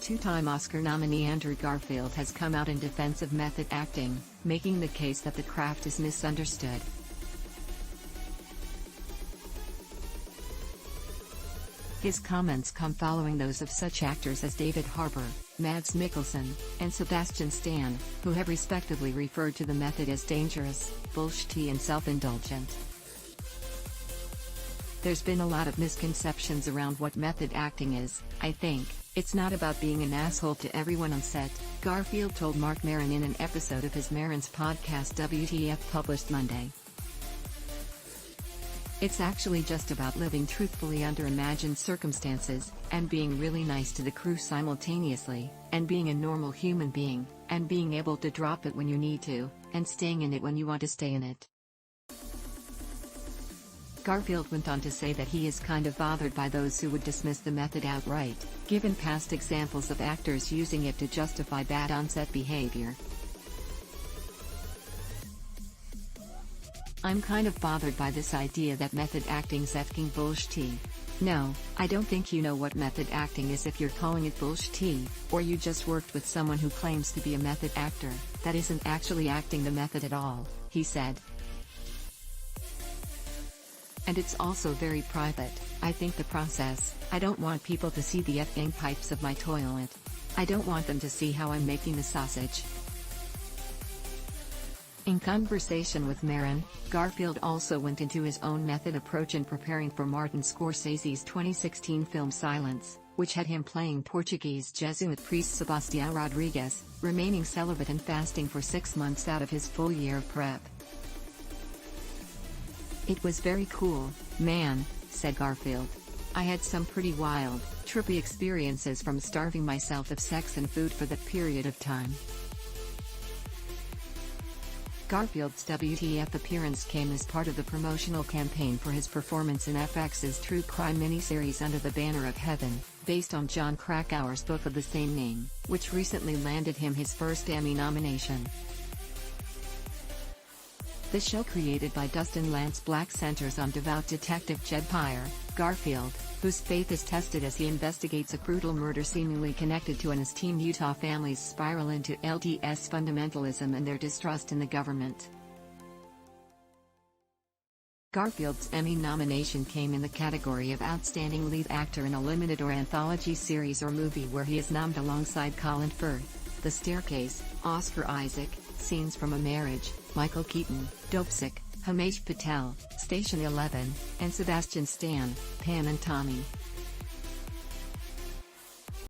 Two-time Oscar nominee Andrew Garfield has come out in defense of method acting, making the case that the craft is misunderstood. His comments come following those of such actors as David Harbour, Mads Mikkelsen, and Sebastian Stan, who have respectively referred to the method as dangerous, bullsh and self-indulgent. There's been a lot of misconceptions around what method acting is. I think it's not about being an asshole to everyone on set, Garfield told Marc Maron in an episode of his Maron's podcast WTF published Monday. It's actually just about living truthfully under imagined circumstances, and being really nice to the crew simultaneously, and being a normal human being, and being able to drop it when you need to, and staying in it when you want to stay in it. Garfield went on to say that he is kind of bothered by those who would dismiss the method outright, given past examples of actors using it to justify bad on-set behavior. I'm kind of bothered by this idea that method acting's fking bullsh. No, I don't think you know what method acting is if you're calling it bullsh, or you just worked with someone who claims to be a method actor, that isn't actually acting the method at all, he said. And it's also very private. I think the process, I don't want people to see the fing pipes of my toilet. I don't want them to see how I'm making the sausage. In conversation with Maron, Garfield also went into his own method approach in preparing for Martin Scorsese's 2016 film Silence, which had him playing Portuguese Jesuit priest Sebastião Rodrigues, remaining celibate and fasting for 6 months out of his full year of prep. It was very cool, man, said Garfield. I had some pretty wild, trippy experiences from starving myself of sex and food for that period of time. Garfield's WTF appearance came as part of the promotional campaign for his performance in FX's true crime miniseries Under the Banner of Heaven, based on Jon Krakauer's book of the same name, which recently landed him his first Emmy nomination. The show, created by Dustin Lance Black, centers on devout detective Jeb Pyre, Garfield, whose faith is tested as he investigates a brutal murder seemingly connected to an esteemed Utah family's spiral into LDS fundamentalism and their distrust in the government. Garfield's Emmy nomination came in the category of Outstanding Lead Actor in a Limited or Anthology Series or Movie, where he is nommed alongside Colin Firth, The Staircase, Oscar Isaac, Scenes from a Marriage, Michael Keaton, Dopesick, Himesh Patel, Station 11, and Sebastian Stan, Pam and Tommy.